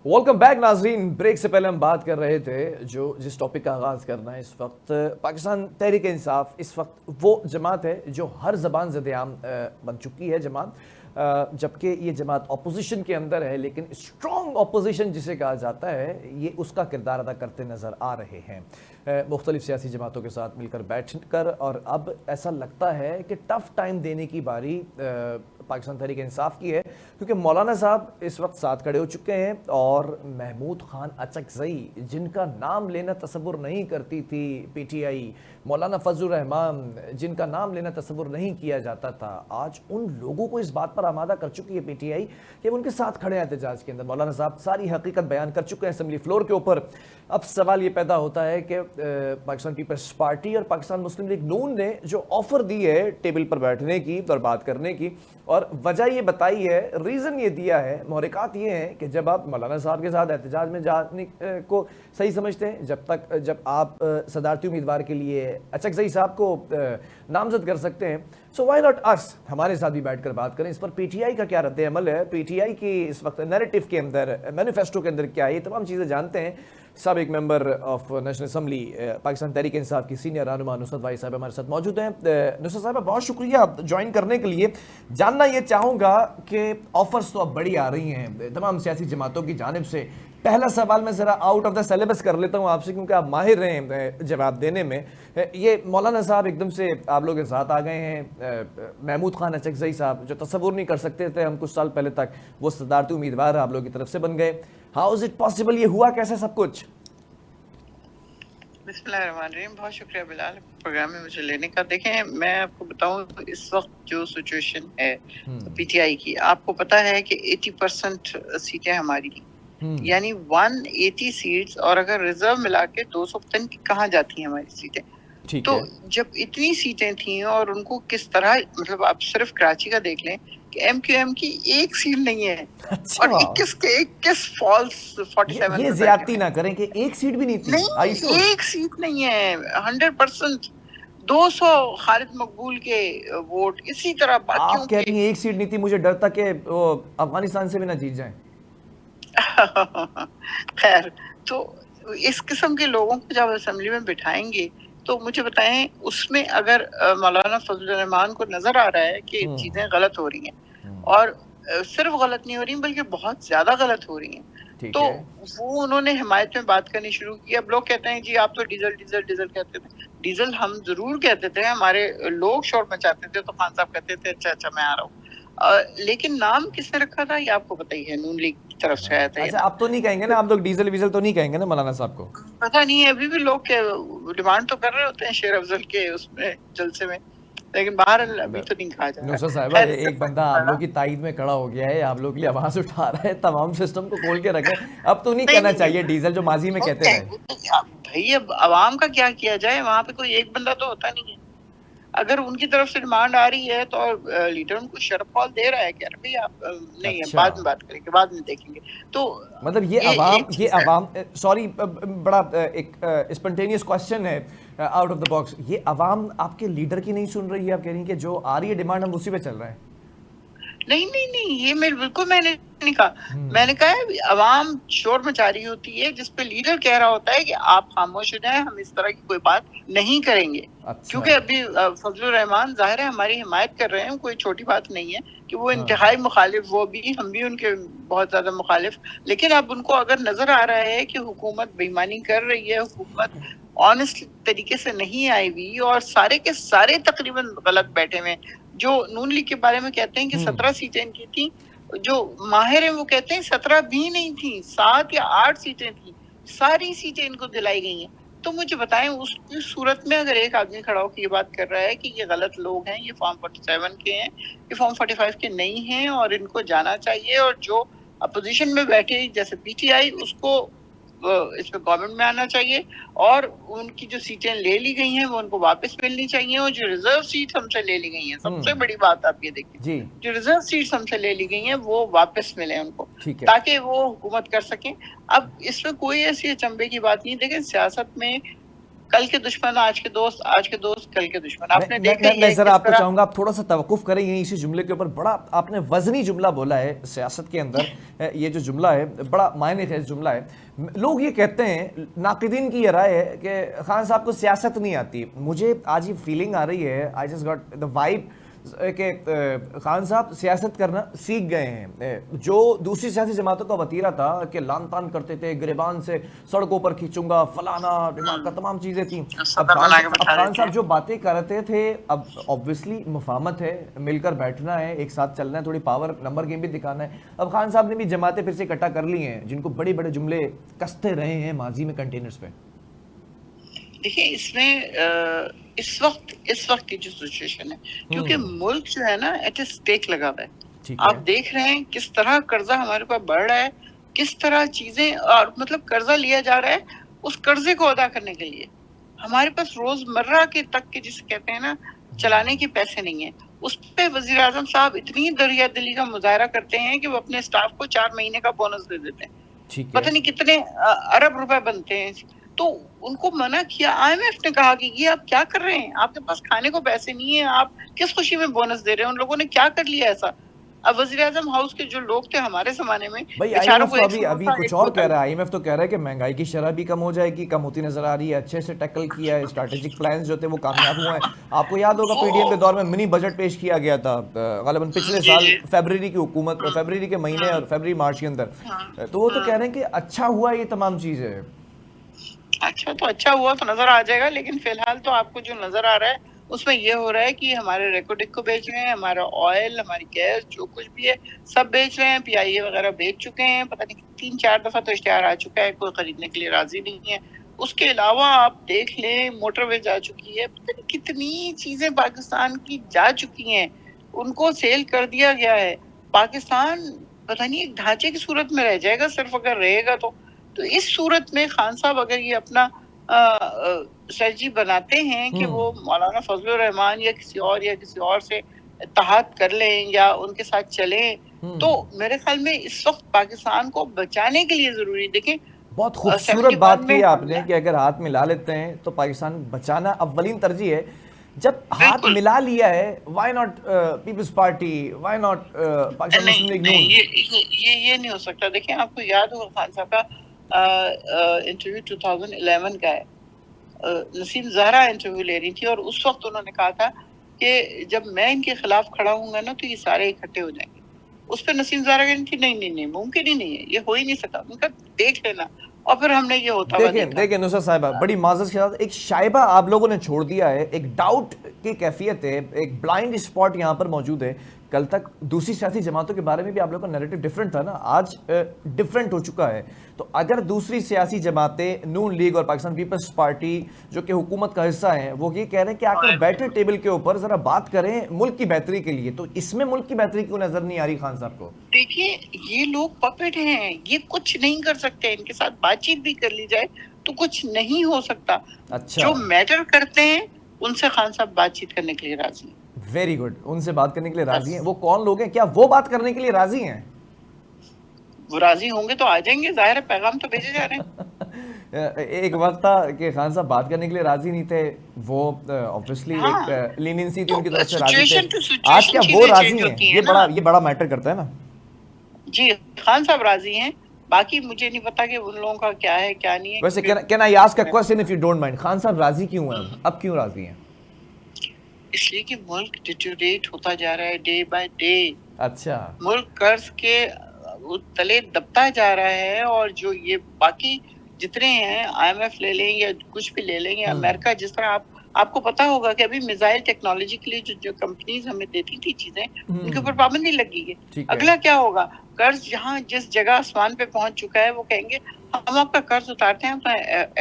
Welcome back नाजरीन। Break से पहले हम बात कर रहे थे जो जिस टॉपिक का आगाज़ करना है इस वक्त, पाकिस्तान तहरीक इंसाफ इस वक्त वो जमात है जो हर ज़बान ज़द-ए-आम बन चुकी है जमात, जबकि ये जमात अपोजिशन के अंदर है, लेकिन स्ट्रॉन्ग अपोजिशन जिसे कहा जाता है ये उसका किरदार अदा करते नज़र आ रहे हैं मुख्तलिफ सियासी जमातों के साथ मिलकर बैठ कर। और अब ऐसा लगता है कि टफ़ टाइम देने की बारी पाकिस्तान तहरीक इंसाफ की है, क्योंकि मौलाना साहब इस वक्त साथ खड़े हो चुके हैं और महमूद खान अचकज़ई, जिनका नाम लेना तसव्वुर नहीं करती थी पीटीआई, मौलाना फजलुर रहमान, जिनका नाम लेना तसव्वुर नहीं किया जाता था, आज उन लोगों को इस बात पर आमादा कर चुकी है पीटीआई कि उनके साथ खड़े हैं एहतजाज के अंदर। मौलाना साहब सारी हकीकत बयान कर चुके हैं असेंबली फ्लोर के ऊपर। अब सवाल ये पैदा होता है कि पाकिस्तान पीपल्स पार्टी और पाकिस्तान मुस्लिम लीग नून ने जो ऑफर दी है टेबल पर बैठने की और बात करने की, और वजह ये बताई है, रीज़न ये दिया है, महरिकात ये हैं कि जब आप मौलाना साहब के साथ एहतजाज में जाने को सही समझते हैं, जब आप सदारती उम्मीदवार के लिए अचकज़ई साहब को नामजद कर सकते हैं, सो व्हाई नॉट अस, हमारे साथ भी बैठकर बात करें। इस पर पीटीआई का क्या रद्द अमल है, पीटीआई की इस वक्त नैरेटिव के अंदर, मैनिफेस्टो के अंदर क्या है, ये तमाम चीज़ें जानते हैं। साबिक member of National Assembly Pakistan Tehreek Insaf की सीनियर रहनुमा नुसरत वाई साहब हमारे साथ मौजूद हैं। नुसरत साहब बहुत शुक्रिया ज्वाइन करने के लिए। जानना ये चाहूँगा कि ऑफर्स तो अब बड़ी आ रही हैं तमाम सियासी जमातों की जानिब से। पहला सवाल मैं ज़रा आउट ऑफ द सिलेबस कर लेता हूँ आपसे, क्योंकि आप माहिर हैं जवाब देने में। ये मौलाना साहब एकदम से आप लोगों के साथ आ गए हैं, महमूद खान अचकज़ई साहब जो तसव्वुर नहीं कर सकते थे हम कुछ साल पहले तक, वो सदारती उम्मीदवार आप लोगों की तरफ से बन गए। हाउ इज इट पॉसिबल, ये हुआ कैसे सब कुछ? बिस्मिल्लाहिर्रहमानिर्रहीम। बहुत शुक्रिया बिलाल प्रोग्राम में मुझे लेने का। देखें, मैं आपको बताऊं इस वक्त जो सिचुएशन है पीटीआई की, आपको पता है कि 80% सीटें हमारी, यानी 180 सीट्स, और अगर रिजर्व मिला के 200 पता नहीं कहाँ जाती हैं हमारी सीटें। तो जब इतनी सीटें थी और उनको किस तरह, मतलब आप सिर्फ कराची का देख लें कि एमक्यूएम की एक सीट नहीं है। अच्छा। और 21 फॉल्स 47 ये ज्यादती ना करें कि एक सीट भी नहीं थी। नहीं, एक सीट नहीं है। 100% 200 खालिद मकबूल के वोट, इसी तरह बाकियों आप कह रही हैं एक सीट नहीं थी, मुझे डर था कि अफगानिस्तान से भी ना जीत जाएं। खैर, तो इस किस्म के लोगों को जब असेंबली में बिठाएंगे तो मुझे बताएं, उसमें अगर मौलाना फजलुर रहमान को नजर आ रहा है कि चीजें गलत हो रही हैं, और सिर्फ गलत नहीं हो रही बल्कि बहुत ज्यादा गलत हो रही हैं, तो वो उन्होंने हिमायत में बात करनी शुरू की। अब लोग कहते हैं जी आप तो डीजल डीजल डीजल कहते थे। डीजल हम जरूर कहते थे, हमारे लोग शोर मचाते थे, तो खान साहब कहते थे अच्छा अच्छा मैं आ रहा हूँ। लेकिन नाम किसने रखा था ये आपको पता ही है, नून लीग की तरफ से आया था। अच्छा, आप तो नहीं कहेंगे ना, आप लोग डीजल वीजल तो नहीं कहेंगे ना मौलाना साहब को? पता नहीं है, अभी भी लोग डिमांड तो कर रहे होते हैं शेर अफजल के उसमें जलसे में, लेकिन बाहर अभी तो नहीं कहा जा रहा। नुसरत साहब, एक बंदा आप लोग की ताईद में खड़ा हो गया है, आप लोग के लिए आवाज उठा रहा है, तमाम सिस्टम को खोल के रखे। अब तो नहीं कहना चाहिए डीजल जो माजी में कहते रहे। भाई अब आवाम का क्या किया जाए, वहां पे कोई एक बंदा तो होता नहीं है। अगर उनकी तरफ से डिमांड आ रही है तो लीडर उनको शर्फ कॉल दे रहा है कि अरे भाई आप नहीं है, बाद में बात करेंगे, बाद में देखेंगे। तो मतलब ये अवाम सॉरी, बड़ा एक स्पॉन्टेनियस क्वेश्चन है आउट ऑफ द बॉक्स, ये अवाम आपके लीडर की नहीं सुन रही है? आप कह रही हैं कि जो आ रही है डिमांड हम उसी पे चल रहे हैं? नहीं नहीं नहीं, ये बिल्कुल मैंने नहीं कहा। मैंने कहा है अवाम शोर मचा रही होती है जिसपे लीडर कह रहा होता है कि आप खामोश हो जाएं, हम इस तरह की कोई बात नहीं करेंगे। अच्छा। क्योंकि अभी फजलुर रहमान जाहिर है हमारी हिमायत कर रहे हैं, कोई छोटी बात नहीं है कि वो इंतहाई मुखालिफ, वो भी हम भी उनके बहुत ज्यादा मुखालिफ। लेकिन अब उनको अगर नजर आ रहा है कि हुकूमत बेईमानी कर रही है, हुकूमत ऑनेस्ट तरीके से नहीं आई हुई, और सारे के सारे तकरीबन गलत बैठे हुए, जो नून लीग के बारे में कहते हैं कि 17 सीटें इनकी थी, जो माहिर हैं वो कहते हैं 17 भी नहीं थी, 7 या 8 सीटें थी, सारी सीटें इनको दिलाई गई हैं। तो मुझे बताएं, उसकी सूरत में अगर एक आदमी खड़ा होकर ये बात कर रहा है कि ये गलत लोग हैं, ये फॉर्म 47 के हैं, ये फॉर्म 45 के नहीं हैं और इनको जाना चाहिए, और जो अपोजिशन में बैठे जैसे पीटीआई, उसको इस पे गवर्नमेंट में आना चाहिए, और उनकी जो सीटें ले ली गई हैं वो उनको वापस मिलनी चाहिए, और जो रिजर्व सीट हमसे ले ली गई हैं, सबसे बड़ी बात आप ये देखिए, जो रिजर्व सीट हमसे ले ली गई हैं वो वापस मिले उनको, ताकि वो हुकूमत कर सकें। अब इसमें कोई ऐसी अचंभे की बात नहीं। देखें, सियासत में कल के दुश्मन आज के दोस्त, आज के दोस्त कल के दुश्मन। आपने देखा ही मैं है जरा किस आपको तरह। चाहूंगा, आप थोड़ा सा तवक्कुफ करें यहीं इसी जुमले के ऊपर। बड़ा आपने वजनी जुमला बोला है सियासत के अंदर। ये जो जुमला है बड़ा मायने थे जुमला है। लोग ये कहते हैं, नाकिदीन की ये राय है कि खान साहब को सियासत नहीं आती। मुझे आज ये फीलिंग आ रही है, I just got the vibe कि खान साहब सियासत करना सीख गए हैं। जो दूसरी सियासी जमातों का वतीरा था कि लान तान करते थे, गिरबान से सड़कों पर खींचूंगा, फलाना दिमाग का तमाम चीज़ें थी। अब खान साहब जो बातें करते थे, अब ऑब्वियसली मुफाहमत है, मिलकर बैठना है, एक साथ चलना है, थोड़ी पावर नंबर गेम भी दिखाना है। अब खान साहब ने भी जमातें फिर से इकट्ठा कर ली हैं जिनको बड़े बड़े जुमले कसते रहे हैं माजी में कंटेनर्स पे। देखिए इसमें इस वक्त की जो सिचुएशन है, क्योंकि मुल्क जो है ना एट स्टेक लगा हुआ है। आप देख रहे हैं किस तरह कर्जा हमारे पास बढ़ रहा है, किस तरह चीजें, और मतलब कर्जा लिया जा रहा है उस कर्जे को अदा करने के लिए। हमारे पास रोजमर्रा के तक के जिसे कहते हैं ना चलाने के पैसे नहीं है। उस पे वजीर आजम साहब इतनी दरिया दिली का मुजाहरा करते हैं कि वो अपने स्टाफ को 4 महीने का बोनस दे देते हैं। पता नहीं कितने अरब रुपए बनते हैं। तो उनको मना किया, आईएमएफ ने कहा कि ये आप क्या कर रहे हैं, आपके पास खाने को पैसे नहीं है, आप किस खुशी में बोनस दे रहे हैं। उन लोगों ने क्या कर लिया ऐसा। अब वजीर आजम हाउस के जो लोग थे हमारे जमाने में, भाई आईएमएफ तो अभी कुछ और कह रहा है। आईएमएफ तो कह रहा है कि महंगाई की शरह भी कम हो जाएगी, कम होती नजर आ रही है, अच्छे से टैकल किया है, स्ट्रैटेजिक प्लान्स जो थे वो कामयाब हुए हैं। आपको याद होगा पीडीएम के दौर में मिनी बजट पेश किया गया था गालिबन पिछले साल फरवरी की हुकूमत, फरवरी के महीने और फरवरी मार्च के अंदर। तो वो तो कह रहे हैं कि अच्छा हुआ ये तमाम चीजें। अच्छा हुआ तो नजर आ जाएगा, लेकिन फिलहाल तो आपको जो नजर आ रहा है उसमें ये हो रहा है कि हमारे रेकोडिक को बेच रहे हैं, हमारा ऑयल, हमारी गैस, जो कुछ भी है सब बेच रहे हैं। पीआईए वगैरह बेच चुके हैं, पता नहीं 3-4 दफा तो इश्तिहार आ चुका है, कोई खरीदने के लिए राजी नहीं है। उसके अलावा आप देख लें मोटरवे जा चुकी है, पता नहीं कितनी चीजें पाकिस्तान की जा चुकी हैं, उनको सेल कर दिया गया है। पाकिस्तान पता नहीं एक ढांचे की सूरत में रह जाएगा सिर्फ अगर रहेगा तो इस सूरत में खान साहब अगर ये अपना स्ट्रेटजी बनाते हैं कि वो मौलाना फजलुर रहमान या किसी और से इत्तेहाद कर लें या उनके साथ चलें, तो मेरे ख्याल में इस वक्त पाकिस्तान को बचाने के लिए जरूरी, देखें बहुत खूबसूरत बात की आपने कि अगर हाथ मिला लेते हैं तो पाकिस्तान बचाना अव्वलीन तरजीह है। जब हाथ मिला लिया है, why not Peoples Party, why not Pakistan Muslim League Noon? ये नहीं हो सकता। देखिए आपको याद होगा खान साहब का इंटरव्यू 2011 का है, नसीम ज़हरा इंटरव्यू ले रही थी और उस वक्त उन्होंने कहा था कि जब मैं इनके खिलाफ खड़ा हूँगा ना तो ये सारे इकट्ठे हो जाएंगे। उस पर नसीम ज़हरा कहती थी नहीं मुमकिन ही नहीं है, ये हो ही नहीं सकता। उनका देख लेना, और फिर हमने ये होता हुआ देखा। देखिए नुसरत साहिबा, बड़ी माजरत के साथ एक शाइबा आप लोगों ने छोड़ दिया है, एक डाउट की कैफियत है, एक ब्लाइंड स्पॉट यहाँ पर मौजूद है। कल तक दूसरी सियासी जमातों के बारे में भी आप लोगों का नैरेटिव डिफरेंट था ना, आज डिफरेंट हो चुका है। तो अगर दूसरी सियासी जमातें, नून लीग और पाकिस्तान पीपल्स पार्टी जो कि हुकूमत का हिस्सा हैं, वो ये कह रहे हैं कि आकर बैठे टेबल के ऊपर जरा बात करें मुल्क की बेहतरी के लिए, तो इसमें मुल्क की बेहतरी क्यों नजर नहीं आ रही खान साहब को? देखिए ये लोग पपेट हैं, ये कुछ नहीं कर सकते। इनके साथ बातचीत भी कर ली जाए तो कुछ नहीं हो सकता। अच्छा, जो मैटर करते हैं उनसे खान साहब बातचीत करने के लिए राजी हैं। वेरी गुड, उनसे बात करने के लिए राजी हैं। वो कौन लोग हैं, क्या वो बात करने के लिए राजी हैं? वो राजी होंगे तो आ जाएंगे, जाहिर है, पैगाम तो भेजे जा रहे हैं। एक वक्त था कि खान साहब बात करने के लिए राजी नहीं थे, वो ऑब्वियसली एक लीनियंसी थी उनकी तरफ से, राजी थे। आज क्या वो राजी हैं? ये बड़ा मैटर करता है ना। जी खान साहब राजी हैं, बाकी मुझे नहीं पता कि उन लोगों का क्या है क्या नहीं है। वैसे can I ask a question if you don't mind, Khan साहब राजी क्यों हैं? अब क्यों राजी हैं? इसलिए कि मुल्क डिटेरियोरेट होता जा रहा है डे बाय डे। अच्छा, मुल्क कर्ज के तले दबता जा रहा है, और जो ये बाकी जितने हैं, आईएमएफ ले लें या कुछ भी ले लें, या अमेरिका, जिस तरह आपको पता होगा कि अभी मिसाइल टेक्नोलॉजी के लिए जो कंपनीज हमें देती थी चीजें, उनके ऊपर पाबंदी लगी है। अगला क्या होगा? कर्ज जहाँ जिस जगह आसमान पे पहुंच चुका है, वो कहेंगे हम आपका कर्ज उतारते हैं, अपना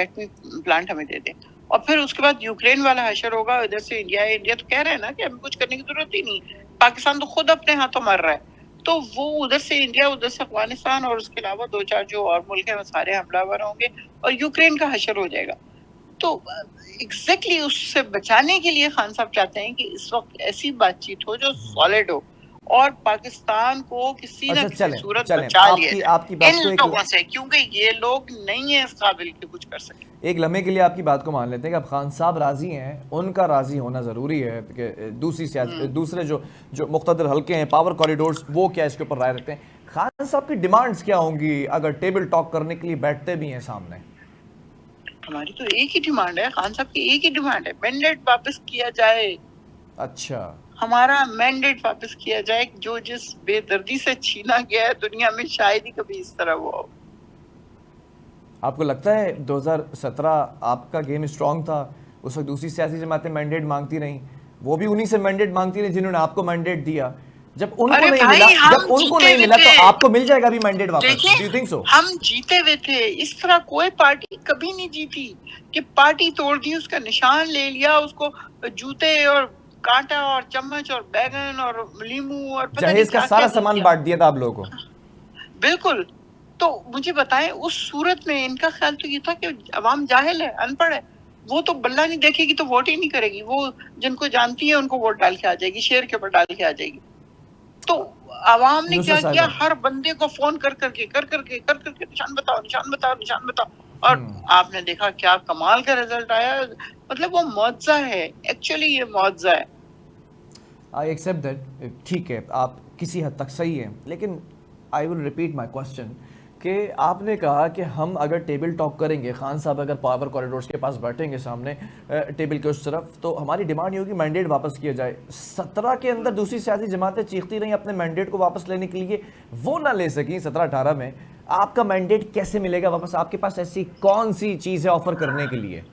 एटमी प्लांट हमें दे दें। और फिर उसके बाद यूक्रेन वाला हशर होगा, इधर से इंडिया तो कह रहा है ना कि हमें कुछ करने की जरूरत ही नहीं, पाकिस्तान तो खुद अपने हाथों मर रहा है। तो वो उधर से इंडिया, उधर से अफगानिस्तान, और उसके अलावा 2-4 जो और मुल्क हैं वो सारे हमलावर होंगे, और यूक्रेन का हशर हो जाएगा। तो एग्जैक्टली उससे बचाने के लिए खान साहब चाहते हैं कि इस वक्त ऐसी बातचीत हो जो सॉलिड हो, और पाकिस्तान को किसी न किसी सूरत बचा लिया इन लोगों से, क्योंकि ये लोग नहीं है इस काबिल के कुछ कर सके। एक लम्हे के लिए आपकी बात को मान लेते हैं कि अब खान साहब राजी हैं, उनका राजी होना ज़रूरी है कि दूसरे जो मुख्तलिफ हल्के हैं, पावर कॉरिडोर्स, वो क्या इसके ऊपर राय रखते हैं। खान साहब की डिमांड्स क्या होंगी अगर टेबल टॉक करने के लिए बैठते भी हैं सामने? हमारी तो एक ही डिमांड है, खान साहब की एक ही डिमांड है, मैंडेट वापस किया जाए। अच्छा, हमारा मैंडेट वापस किया जाए, जो जिस बेदर्दी से छीना गया है दुनिया में, शायद ही कभी इस तरह वो हो। आपको लगता है 2017 आपका गेम स्ट्रांग था, उस वक्त दूसरी सियासी जमातें मैंडेट मांगती रहीं, वो भी उन्हीं से मैंडेट मांगती रही जिन्होंने आपको मैंडेट दिया। जब उनको अरे नहीं भाई, मिला, हम जब उनको जीते नहीं हुए मिला तो थे। आपको मिल जाएगा अभी मैंडेट वापस। डू यू देखिए, थिंक सो? हम जीते हुए थे। इस तरह कोई पार्टी कभी नहीं जीती कि पार्टी तोड़ दी, उसका निशान ले लिया, उसको जूते और कांटा और चम्मच और बैगन और लीमू और पता नहीं जहेज का क्या सारा क्या सामान दिया। बांट दिया था आप लोगों को। बिल्कुल। तो मुझे बताएं, उस सूरत में इनका ख्याल तो ये था कि अवाम जाहिल है, अनपढ़ है, वो तो बल्ला नहीं देखेगी तो वोट ही नहीं करेगी, वो जिनको जानती है उनको वोट डाल के आ जाएगी, शेर के ऊपर डाल के आ जाएगी। तो आवाम ने क्या किया, हर बंदे को फोन कर करके निशान बताओ, निशान बताओ, निशान बताओ, और आपने देखा क्या कमाल का रिजल्ट आया। मतलब वो मुआवजा है, एक्चुअली ये मुआवजा है। आई एक्सेप्ट दैट, ठीक है, आप किसी हद तक सही हैं, लेकिन I will repeat my question कि आपने कहा कि हम अगर टेबल टॉक करेंगे, खान साहब अगर पावर कॉरिडोर्स के पास बैठेंगे सामने टेबल के उस तरफ, तो हमारी डिमांड ये होगी मैंडेट वापस किया जाए। 17 के अंदर दूसरी सियासी जमातें चीखती रहीं अपने मैंडेट को वापस लेने के लिए, वो ना ले सकी 17-18 में। आपका मैंडेट कैसे मिलेगा वापस? आपके पास ऐसी कौन सी चीज़ है ऑफर करने के लिए?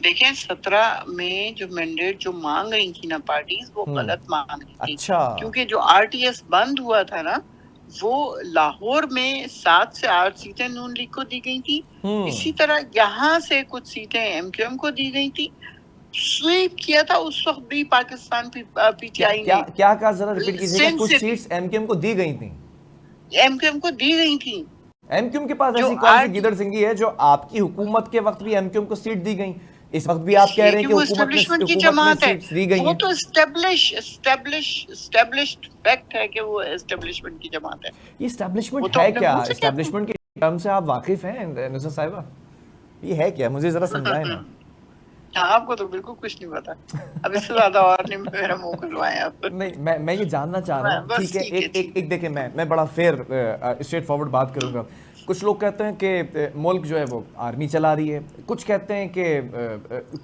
देखिए, 17 में जो मैंडेट जो मांग रही थी ना पार्टीज, वो गलत मांग रही थी। अच्छा, क्योंकि जो आरटीएस बंद हुआ था ना, वो लाहौर में 7 से 8 सीटें नून लीग को दी गई थी। इसी तरह यहाँ से कुछ सीटें एमक्यूएम को दी गई थी। स्वीप किया था उस वक्त भी पाकिस्तान पीटीआई ने। क्या कहा, जरा रिपीट कीजिएगा। कुछ सीट्स एमक्यूएम को दी गई थी? एमक्यूएम को दी गई थी। एमक्यूएम के पास ऐसी कौन सी गिदड़ सिंगी है जो आपकी हुकूमत के वक्त भी एमक्यूएम को सीट दी गई, इस वक्त भी आप कह रहे हैं कि हुकूमत में सीट्स दी गई हैं? वो तो एस्टेब्लिश्ड फैक्ट है कि वो एस्टेब्लिशमेंट की जमात है। ये एस्टेब्लिशमेंट है क्या? एस्टेब्लिशमेंट के टर्म से आप वाकिफ हैं नुसरत साहिबा? ये है क्या, मुझे जरा समझाएं ना। आपको तो बिल्कुल कुछ नहीं पता। अब इससे ज्यादा और नहीं मेरा मुंह खुलवाएं आप। नहीं, मैं ये जानना चाह रहा हूँ, ठीक है, एक देखिए, मैं बड़ा फेयर स्ट्रेट फॉरवर्ड बात करूँगा। कुछ लोग कहते हैं कि मुल्क जो है वो आर्मी चला रही है, कुछ कहते हैं कि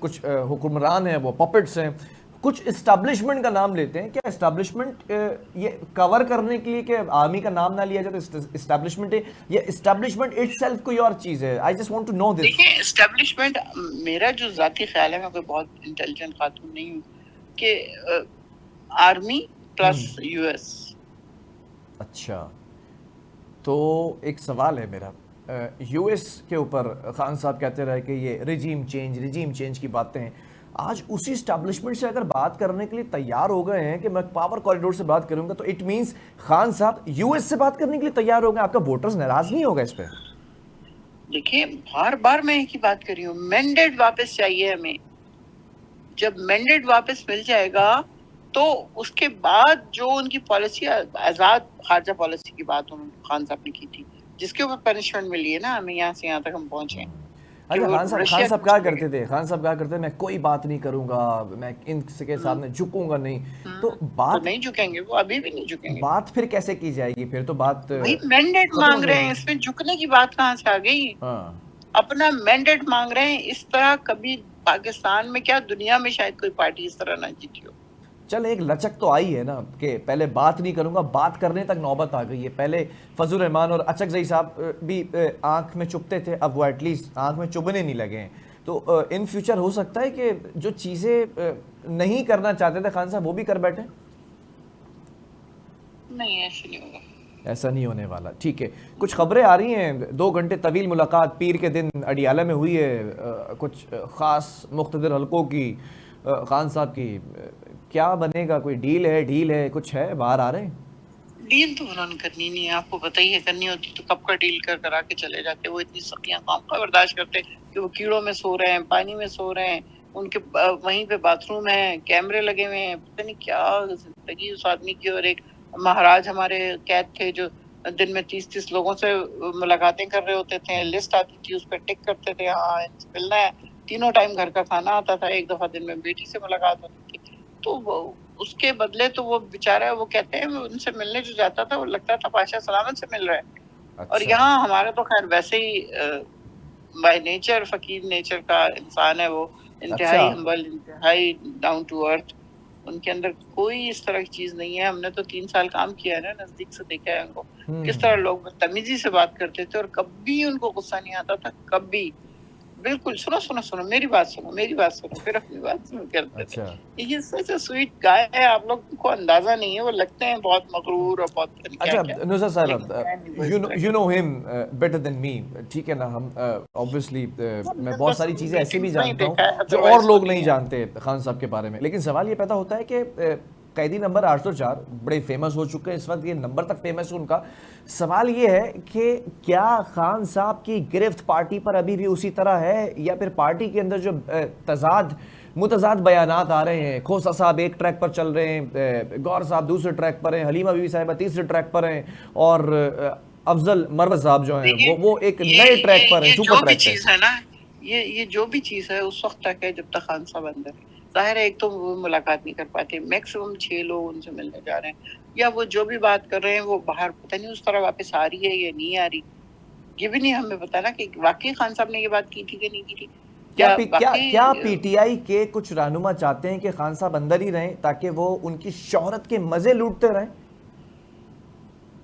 कुछ हुक्मरान हैं वो पपेट्स हैं, कुछ इस्टेब्लिशमेंट का नाम लेते हैं। क्या इस्टेब्लिशमेंट ये कवर करने के लिए कि आर्मी का नाम ना लिया जाए तो इस्टेब्लिशमेंट है, या इस्टेब्लिशमेंट इटसेल्फ कोई और चीज़ है? I just want to know this. देखिए, इस्टेब्लिशमेंट, मेरा जो जाती ख्याल है, मैं कोई बहुत इंटेलिजेंट खातून नहीं हूँ, कि आर्मी प्लस यूएस। अच्छा, तो एक सवाल है मेरा, यूएस के ऊपर खान साहब कहते रहे कि ये रिजीम चेंज की बातें हैं। आज उसी स्टैब्लिशमेंट से अगर बात करने के लिए तैयार हो गए हैं कि मैं पावर कॉरिडोर से बात करूंगा, तो इट मींस खान साहब यूएस से बात करने के लिए तैयार हो गए। आपका वोटर्स नाराज नहीं होगा इस पे? देखिए, बार बार मैं एक ही बात कर रही हूँ, मैंडेट वापस चाहिए हमें। जब मैंडेट वापस मिल जाएगा तो उसके बाद जो उनकी पॉलिसी, आजाद खारजा पॉलिसी की बात उन्होंने खान साहब ने की थी, जिसके ऊपर पनिशमेंट मिली है ना हमें, यहाँ से यहाँ तक हम पहुंचे। अच्छा, खान साहब क्या करते थे? खान साहब क्या करते थे? मैं कोई बात नहीं करूंगा, मैं इनके सामने झुकूंगा नहीं। तो बात तो नहीं झुकेंगे, वो अभी भी नहीं झुकेंगे। बात फिर कैसे की जाएगी? फिर तो बात मैंडेट मांग रहे हैं, इसमें झुकने की बात कहाँ से आ गई? अपना मैंडेट मांग रहे हैं। इस तरह कभी पाकिस्तान में, क्या दुनिया में शायद कोई पार्टी इस तरह ना जीती हो। चल, एक लचक तो आई है ना कि पहले बात नहीं करूंगा, बात करने तक नौबत आ गई है। पहले फजल रहमान और अचकजई साहब भी आंख में चुभते थे, अब वो एटलीस्ट आंख में चुभने नहीं लगे हैं। तो इन फ्यूचर हो सकता है कि जो चीज़ें नहीं करना चाहते थे खान साहब, वो भी कर बैठे? नहीं, ऐसा नहीं होगा, ऐसा नहीं होने वाला। ठीक है, कुछ खबरें आ रही हैं, 2 घंटे तवील मुलाकात पीर के दिन अडियाला में हुई है कुछ ख़ास मुख्तलिफ हलकों की, खान साहब की। क्या बनेगा? कोई डील है कुछ है, बाहर आ रहे हैं? डील तो उन्होंने करनी नहीं है, आपको पता ही है। करनी होती तो कब का डील करा के चले जाते। वो इतनी सख्तियां काम का बर्दाश्त करते कि वो कीड़ों में सो रहे हैं, पानी में सो रहे हैं, उनके वहीं पे बाथरूम है, कैमरे लगे हुए हैं, पता नहीं क्या जिंदगी उस आदमी की। और एक महाराज हमारे कैद थे जो दिन में 30-30 लोगों से मुलाकातें कर रहे होते थे, लिस्ट आती थी, उस पर टिक करते थे, हाँ इनसे मिलना है। तीनों टाइम घर का खाना आता था, एक दफा दिन में बेटी से मुलाकात होती थी। तो उसके बदले तो वो बेचारा, वो कहते हैं, उनसे मिलने जो जाता था वो लगता था पाशा सलामत से मिल रहा है। अच्छा। और यहाँ हमारा तो खैर वैसे ही बाय नेचर फकीर नेचर का इंसान है वो, इंतहाई अच्छा। हम्बल, इंतहाई डाउन टू अर्थ। उनके अंदर कोई इस तरह की चीज नहीं है। हमने तो 3 साल काम किया है ना, नजदीक से देखा है उनको किस तरह लोग बदतमीजी से बात करते थे, और कभी उनको गुस्सा नहीं आता था, कभी। बिल्कुल, सुनो सुनो सुनो, मेरी बात सुनो, फिर अपनी बात सुनो करते थे। अच्छा। ये सच स्वीट गाय है, आप लोग को अंदाजा नहीं है, वो लगते हैं बहुत मगरूर और बहुत पता नहीं अच्छा क्या-क्या, नुसरत लेकिन साहब, है नहीं वो इस यू तरह यू के। Know him better than me, ठीक है ना? हम ऑब्वियसली मैं बहुत बस सारी चीज़ें ऐसी भी मीटिंग्स में ही जानता हूँ देखा है, जो और अदरवाइज तो लोग नहीं नहीं है। जानते खान साहब के बारे में। लेकिन सवाल ये पैदा होता है कि कैदी नंबर 804 बड़े फेमस हो चुके हैं इस वक्त, ये नंबर तक फेमस है उनका। सवाल ये है कि क्या खान साहब की गिरफ्त पार्टी पर अभी भी उसी तरह है, या फिर पार्टी के अंदर जो मुतजाद बयानात आ रहे हैं, खोसा साहब एक ट्रैक पर चल रहे हैं, गौर साहब दूसरे ट्रैक पर हैं, हलीमा बीवी साहिबा तीसरे ट्रैक पर हैं, और अफजल मरवत साहब जो हैं देखिए, वो एक नए ट्रैक पर हैं, ये सुपर जो भी ट्रैक पे। चीज है ना, ये जो भी चीज है उस वक्त तक है जब तक खान साहब अंदर है। जाहिर है, एक तो वो मुलाकात नहीं कर पाते, मैक्सिमम 6 लोग उनसे मिलने जा रहे हैं, या वो जो भी बात कर रहे हैं वो बाहर पता नहीं उस तरह वापस आ रही है या नहीं आ रही। ये भी नहीं हमें पता ना कि वाकई खान साहब ने ये बात की थी कि नहीं की थी, क्या या क्या वाकई। पीटीआई के कुछ रहनुमा चाहते हैं कि खान साहब अंदर ही रहें ताकि वो उनकी शोहरत के मजे लूटते रहें?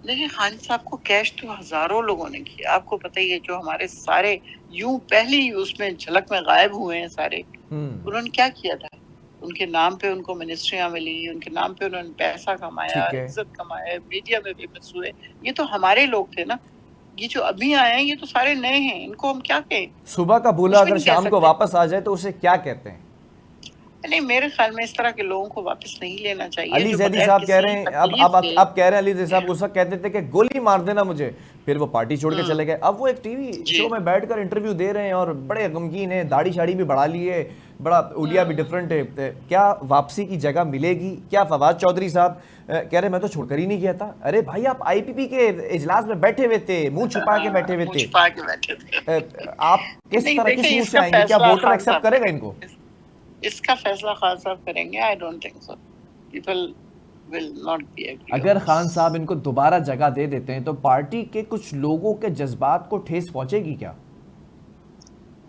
देखिए, खान साहब को कैश तो हजारों लोगों ने किया, आपको पता ही है, जो हमारे सारे यूं पहली उसमें झलक में गायब हुए हैं सारे, उन्होंने क्या किया था? उनके नाम पे उनको मिनिस्ट्रियां मिली, उनके नाम पे उन्होंने पैसा कमाया, ठीक है। इज्जत कमाया, मीडिया में फेमस हुए। ये तो हमारे लोग थे ना। ये जो अभी आए हैं ये तो सारे नए हैं, इनको हम क्या कहें? सुबह का भूला कुछ भी अगर नहीं कह शाम को सकते। वापस आ जाए तो उसे क्या कहते हैं? नहीं, मेरे ख्याल में इस तरह के लोगों को वापस नहीं लेना चाहिए अली जो जैदी बगैर साहब कह किसी रहे हैं, तकलीफ के। अब कह रहे हैं, अली जैदी साहब उस वक्त कहते थे कि गोली मार देना मुझे, फिर वो पार्टी छोड़ के चले गए। अब वो एक टीवी जी। शो में बैठकर इंटरव्यू दे रहे हैं और बड़े गमगीन हैं, दाढ़ी शाड़ी भी बढ़ा ली है, बड़ा उलिया भी डिफरेंट है। क्या वापसी की जगह मिलेगी? क्या फवाद चौधरी साहब कह रहे मैं तो छोड़कर ही नहीं गया था। अरे भाई, आप आईपीपी के इजलास में बैठे हुए थे, मुंह छुपा के बैठे हुए मुंह थे, छुपा के बैठे थे। आप किस नहीं, तरह किस देखिए, मुंह से इसका आएंगे? क्या फैसला वोटर खान एक्सेप्ट साहब करेगा इनको? इसका फैसला खान साहब करेंगे। I don't think so, people will not be agree on अगर खान दिस। साहब इनको दोबारा जगह दे देते हैं तो पार्टी के कुछ लोगों के जज्बात को ठेस पहुंचेगी क्या?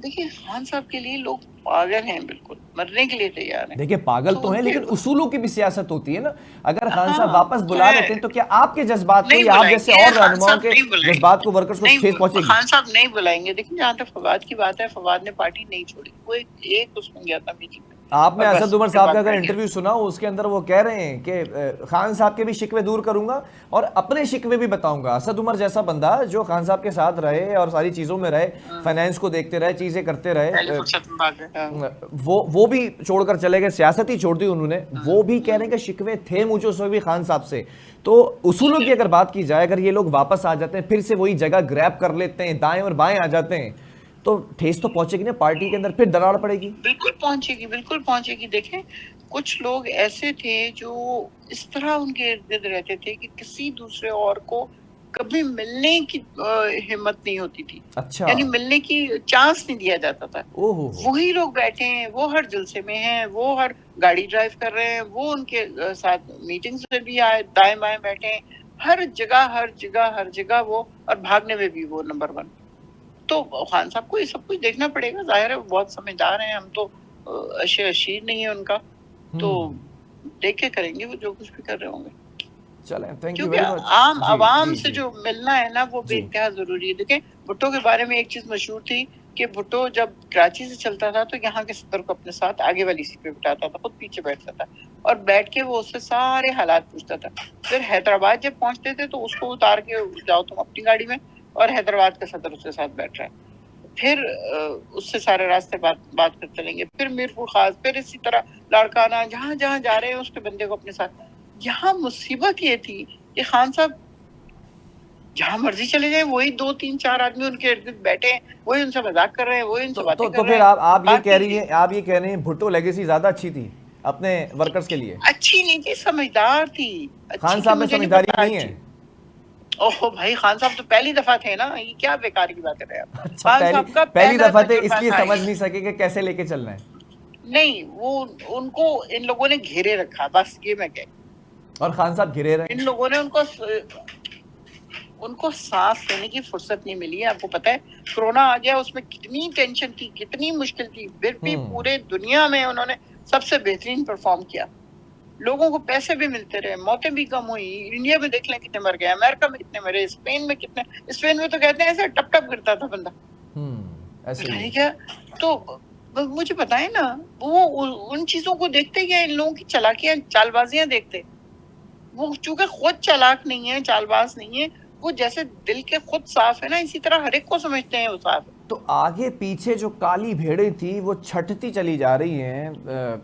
देखिए, खान साहब के लिए लोग पागल हैं, बिल्कुल मरने के लिए तैयार हैं। देखिए, पागल तो तो है, उनके लेकिन उसूलों की भी सियासत होती है ना। अगर खान साहब हाँ, वापस वो तो बुला है। लेते हैं तो क्या आपके जज्बात को नहीं या आप जैसे बुलाएंगे, और खान रहनुमाओं साहब के नहीं बुलाएंगे। जज्बात को, वर्कर्स को नहीं, ठेस पहुंचेगी? खान साहब नहीं बुलाएंगे। देखिए, जहाँ तक फवाद की बात है, फवाद ने पार्टी नहीं छोड़ी, वो एक उसमें गया था मीटिंग में, आपने और असद बस उमर उसके साहब का बाद अगर बैठ गया। इंटरव्यू सुना हो, उसके अंदर वो कह रहे हैं कि खान साहब के भी शिकवे दूर करूंगा और अपने शिकवे भी बताऊंगा। असद उमर जैसा बंदा जो खान साहब के साथ रहे और सारी चीजों में रहे, फाइनेंस को देखते रहे, चीजें करते पहले रहे, फुर्सत में भाग गया। वो भी छोड़कर चले गए, सियासत ही छोड़ दी उन्होंने। वो भी कह रहे हैं कि शिकवे थे मुझे उस वक्त भी खान साहब से। तो उसूलों की अगर बात की जाए, अगर ये लोग वापस आ जाते हैं, फिर से वही जगह ग्रैब कर लेते हैं, दाएं और बाएं आ जाते हैं, तो ठेस तो पहुंचेगी ना पार्टी के अंदर, फिर दरार पड़ेगी। बिल्कुल पहुंचेगी, बिल्कुल पहुंचेगी। देखें, कुछ लोग ऐसे थे जो इस तरह उनके इर्द गिर्द रहते थे कि किसी दूसरे और को कभी मिलने की हिम्मत नहीं होती थी, अच्छा। यानी मिलने की चांस नहीं दिया जाता था। ओहो। वही लोग बैठे हैं, वो हर जलसे में हैं, वो हर गाड़ी ड्राइव कर रहे हैं, वो उनके साथ मीटिंग्स में भी आए, दाएं बाएं बैठे हैं, हर जगह वो, और भागने में भी वो नंबर 1। तो खान साहब को ये सब कुछ देखना पड़ेगा। जाहिर है वो बहुत समझदार हैं, हम तो अशीर नहीं है उनका, तो देख के करेंगे वो जो कुछ भी कर रहे होंगे। चलें, थैंक यू क्योंकि वेरी मच। आम जी आवाम जी से जी जो मिलना है ना, वो जी। बेइंतहा जरूरी है। देखें, भुट्टो के बारे में एक चीज मशहूर थी कि भुट्टो जब कराची से चलता था तो यहाँ के सदर को अपने साथ आगे वाली सीट पे बिठाता था, खुद पीछे बैठता था, और बैठ के वो उससे सारे हालात पूछता था। फिर हैदराबाद जब पहुंचते थे तो उसको उतार के जाओ तुम अपनी गाड़ी में, और हैदराबाद का सदर उसके साथ बैठ रहा है, फिर उससे सारे रास्ते बात करते रहेंगे। फिर मीरपुर खास, फिर इसी तरह लाड़काना, जहां जहां जा रहे हैं उसके बंदे को अपने साथ। यहाँ मुसीबत ये थी कि खान साहब जहां मर्जी चले जाए, वही 2-3-4 आदमी उनके इर्द गिर्द बैठे हैं, वही उनसे मजाक कर रहे हैं, वही उनसे बातें कर तो रहे फिर हैं। आप ये कह रही हैं, आप ये कह रहे हैं भुट्टो लेगेसी ज्यादा अच्छी थी अपने वर्कर्स के लिए? अच्छी नहीं थी, समझदार थी। खान अच्छी साहब में मुझे नहीं समझदारी पता नहीं है? अच्छी। ओहो भाई, खान साहब तो पहली दफा थे ना, ये क्या बेकार की बात कर रहे हैं आप। अच्छा, खान पहली साहब का पहली पहला दफा थे तजुर्बा इसलिए था समझ ये। नहीं सके कि कैसे लेके चलना है। नहीं, वो उनको इन लोगों ने घेरे रखा, बस ये मैं कह, और खान साहब घिरे रहे। इन लोगों ने उनको सांस लेने की फुर्सत नहीं मिली है। आपको पता है कोरोना आ गया, उसमें कितनी टेंशन थी, कितनी मुश्किल थी, फिर भी पूरे दुनिया में उन्होंने सबसे बेहतरीन परफॉर्म किया। लोगों को पैसे भी मिलते रहे, मौतें भी कम हुई। इंडिया में देख लें कितने मर गए, अमेरिका में कितने मरे, स्पेन में कितने, स्पेन में तो कहते हैं ऐसे टप टप गिरता था बंदा। ऐसे पता ही नहीं है। क्या। तो मुझे बताएं ना, वो उन चीजों को देखते क्या, इन लोगों की चालाकियां चालबाजियां देखते। वो चूंकि खुद चालाक नहीं है, चालबाज नहीं है, वो जैसे दिल के खुद साफ है ना, इसी तरह हर एक को समझते हैं वो साफ है। तो आगे पीछे जो काली भेड़ें थी वो छटती चली जा रही हैं।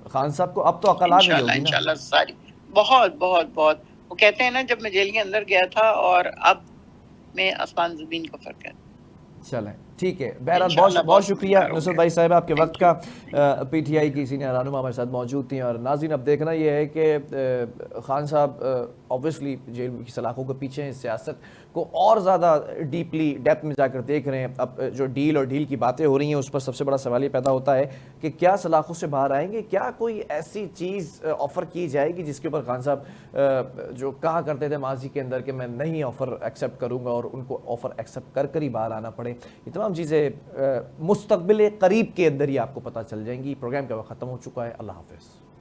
खान साहब को अब तो अकल आ गई इंशाल्लाह होगी ना। इंशाल्लाह सारी, बहुत बहुत बहुत। वो कहते हैं ना, जब मैं जेल के अंदर गया था और अब में आसमान जमीन का फर्क है। चलें, ठीक है। बहरहाल बहुत इंशाल्लाह बहुत बहुत शुक्रिया बेहतर नुसरत होंगे। भाई साहब, आपके वक्त थैंक का। यू। पीटीआई की सीनियर रहनुमा हमारे साथ मौजूद थी। और नाज़रीन, अब देखना ये है कि खान साहब ऑब्वियसली जेल की सलाखों के पीछे हैं, सियासत को और ज़्यादा डीपली डेप्थ में जाकर देख रहे हैं। अब जो डील और डील की बातें हो रही हैं, उस पर सबसे बड़ा सवाल ये पैदा होता है कि क्या सलाखों से बाहर आएंगे, क्या कोई ऐसी चीज़ ऑफ़र की जाएगी जिसके ऊपर खान साहब जो कहा करते थे माजी के अंदर कि मैं नहीं ऑफ़र एक्सेप्ट करूँगा, और उनको ऑफ़र एक्सेप्ट कर ही बाहर आना पड़े। ये तमाम चीज़ें मुस्तक़बिल करीब के अंदर ही आपको पता चल जाएंगी। प्रोग्राम का वक्त ख़त्म हो चुका है। अल्लाह हाफ़िज़।